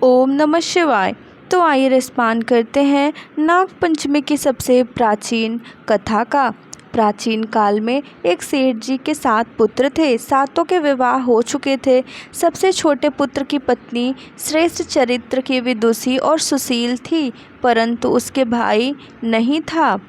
ओम नमः शिवाय। तो आइए रिस्पान करते हैं नाग पंचमी की सबसे प्राचीन कथा का। प्राचीन काल में एक सेठ जी के 7 पुत्र थे। सातों के विवाह हो चुके थे। सबसे छोटे पुत्र की पत्नी श्रेष्ठ चरित्र की विदुषी और सुशील थी, परंतु उसके भाई नहीं था।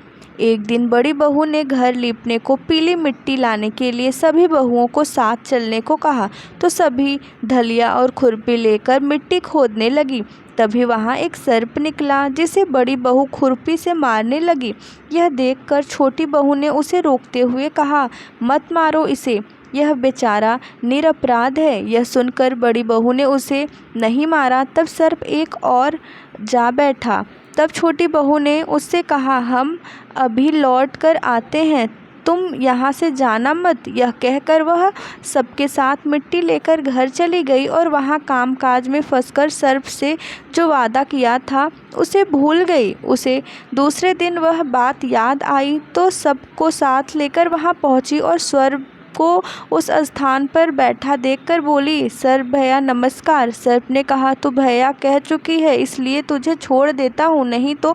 एक दिन बड़ी बहू ने घर लीपने को पीली मिट्टी लाने के लिए सभी बहुओं को साथ चलने को कहा, तो सभी ढलिया और खुरपी लेकर मिट्टी खोदने लगी। तभी वहाँ एक सर्प निकला, जिसे बड़ी बहू खुरपी से मारने लगी। यह देखकर छोटी बहू ने उसे रोकते हुए कहा, मत मारो इसे, यह बेचारा निरपराध है। यह सुनकर बड़ी बहू ने उसे नहीं मारा। तब सर्प एक और जा बैठा। तब छोटी बहू ने उससे कहा, हम अभी लौट कर आते हैं, तुम यहाँ से जाना मत। यह कहकर वह सबके साथ मिट्टी लेकर घर चली गई और वहाँ कामकाज में फंसकर सर्प से जो वादा किया था उसे भूल गई। उसे दूसरे दिन वह बात याद आई तो सबको साथ लेकर वहाँ पहुँची और सर्प को उस स्थान पर बैठा देखकर बोली, सर्प भैया नमस्कार। सर्प ने कहा, तू भैया कह चुकी है इसलिए तुझे छोड़ देता हूँ, नहीं तो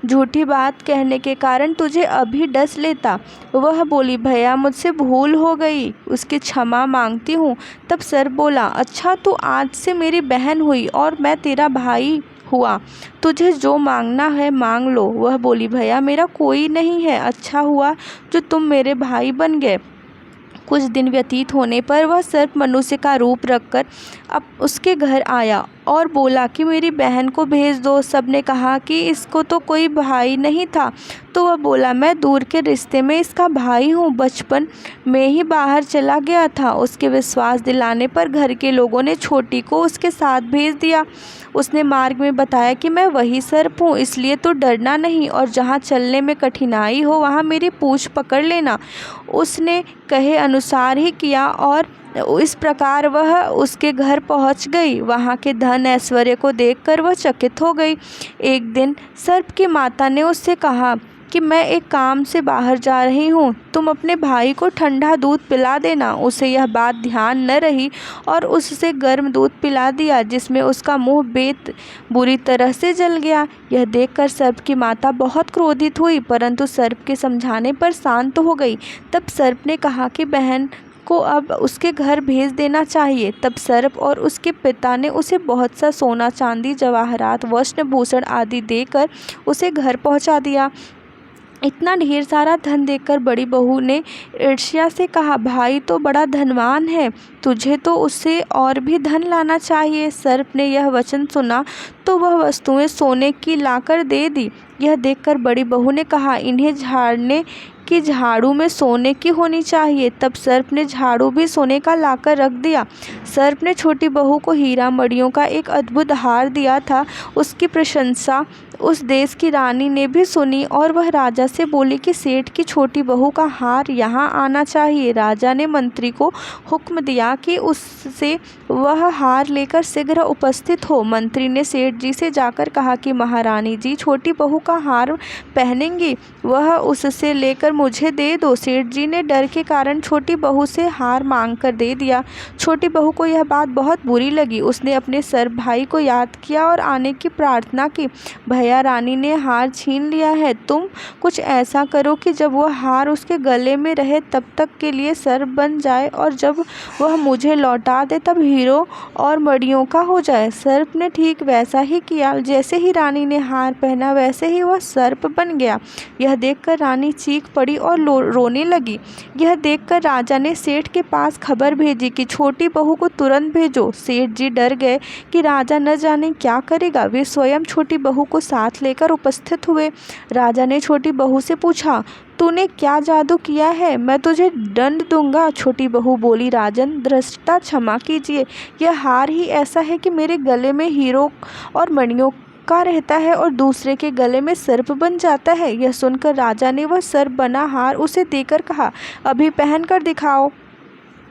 झूठी बात कहने के कारण तुझे अभी डस लेता। वह बोली, भैया मुझसे भूल हो गई, उसकी क्षमा मांगती हूँ। तब सर्प बोला, अच्छा तू आज से मेरी बहन हुई और मैं तेरा भाई हुआ, तुझे जो मांगना है मांग लो। वह बोली, भैया मेरा कोई नहीं है, अच्छा हुआ जो तुम मेरे भाई बन गए। कुछ दिन व्यतीत होने पर वह सर्प मनुष्य का रूप रखकर अब उसके घर आया और बोला कि मेरी बहन को भेज दो। सबने कहा कि इसको तो कोई भाई नहीं था, तो वह बोला, मैं दूर के रिश्ते में इसका भाई हूँ, बचपन में ही बाहर चला गया था। उसके विश्वास दिलाने पर घर के लोगों ने छोटी को उसके साथ भेज दिया। उसने मार्ग में बताया कि मैं वही सर्प हूँ, इसलिए तो डरना नहीं और जहाँ चलने में कठिनाई हो वहाँ मेरी पूँछ पकड़ लेना। उसने कहे अनुसार ही किया और इस प्रकार वह उसके घर पहुंच गई। वहां के धन ऐश्वर्य को देखकर वह चकित हो गई। एक दिन सर्प की माता ने उससे कहा कि मैं एक काम से बाहर जा रही हूँ, तुम अपने भाई को ठंडा दूध पिला देना। उसे यह बात ध्यान न रही और उससे गर्म दूध पिला दिया, जिसमें उसका मुंह बेत बुरी तरह से जल गया। यह देखकर सर्प की माता बहुत क्रोधित हुई, परंतु सर्प के समझाने पर शांत हो गई। तब सर्प ने कहा कि बहन को अब उसके घर भेज देना चाहिए। तब सर्प और उसके पिता ने उसे बहुत सा सोना चांदी जवाहरात वस्त्र भूषण आदि देकर उसे घर पहुंचा दिया। इतना ढेर सारा धन देखकर बड़ी बहू ने ईर्ष्या से कहा, भाई तो बड़ा धनवान है, तुझे तो उससे और भी धन लाना चाहिए। सर्प ने यह वचन सुना तो वह वस्तुएं सोने की लाकर दे दी। यह देखकर बड़ी बहू ने कहा, इन्हें झाड़ने की झाड़ू में सोने की होनी चाहिए। तब सर्प ने झाड़ू भी सोने का लाकर रख दिया। सर्प ने छोटी बहू को हीरा मणियों का एक अद्भुत हार दिया था। उसकी प्रशंसा उस देश की रानी ने भी सुनी और वह राजा से बोली कि सेठ की छोटी बहू का हार यहाँ आना चाहिए। राजा ने मंत्री को हुक्म दिया कि उससे वह हार लेकर शीघ्र उपस्थित हो। मंत्री ने सेठ जी से जाकर कहा कि महारानी जी छोटी बहू का हार पहनेंगी, वह उससे लेकर मुझे दे दो। सेठ जी ने डर के कारण छोटी बहू से हार मांग कर दे दिया। छोटी बहू को यह बात बहुत बुरी लगी। उसने अपने सर्प भाई को याद किया और आने की प्रार्थना की। भैया रानी ने हार छीन लिया है, तुम कुछ ऐसा करो कि जब वह हार उसके गले में रहे तब तक के लिए सर्प बन जाए और जब वह मुझे लौटा दे तब हीरो और मणियों का हो जाए। सर्प ने ठीक वैसा ही किया। जैसे ही रानी ने हार पहना वैसे ही वह सर्प बन गया। यह देखकर रानी चीख पड़ी और रोने लगी। यह देखकर राजा ने सेठ के पास खबर भेजी कि छोटी बहू को तुरंत भेजो। सेठ जी डर गए कि राजा न जाने क्या करेगा। वे स्वयं छोटी बहू को साथ लेकर उपस्थित हुए। राजा ने छोटी बहू से पूछा, तूने क्या जादू किया है, मैं तुझे दंड दूंगा। छोटी बहू बोली, राजन धृष्टता क्षमा कीजिए, यह हार ही ऐसा है कि मेरे गले में हीरो और मणियों का रहता है और दूसरे के गले में सर्प बन जाता है। यह सुनकर राजा ने वह सर्प बना हार उसे देकर कहा, अभी पहन कर दिखाओ।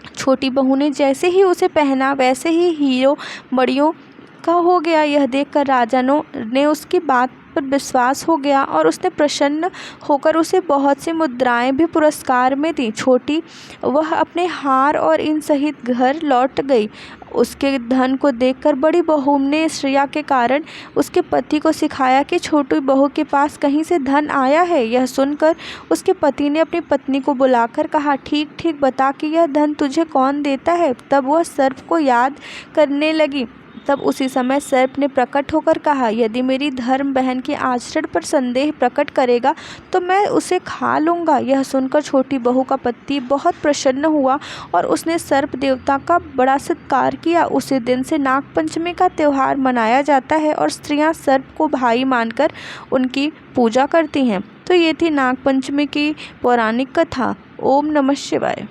छोटी बहू ने जैसे ही उसे पहना वैसे ही हीरो मणियों का हो गया। यह देखकर राजा ने उसकी बात पर विश्वास हो गया और उसने प्रसन्न होकर उसे बहुत सी मुद्राएं भी पुरस्कार में दी। छोटी वह अपने हार और इन सहित घर लौट गई। उसके धन को देखकर बड़ी बहू ने श्रेया के कारण उसके पति को सिखाया कि छोटी बहू के पास कहीं से धन आया है। यह सुनकर उसके पति ने अपनी पत्नी को बुलाकर कहा, ठीक ठीक बता कि यह धन तुझे कौन देता है। तब वह सर्प को याद करने लगी। तब उसी समय सर्प ने प्रकट होकर कहा, यदि मेरी धर्म बहन के आचरण पर संदेह प्रकट करेगा तो मैं उसे खा लूँगा। यह सुनकर छोटी बहू का पति बहुत प्रसन्न हुआ और उसने सर्प देवता का बड़ा सत्कार किया। उसी दिन से नागपंचमी का त्यौहार मनाया जाता है और स्त्रियां सर्प को भाई मानकर उनकी पूजा करती हैं। तो ये थी नागपंचमी की पौराणिक कथा। ओम नमः शिवाय।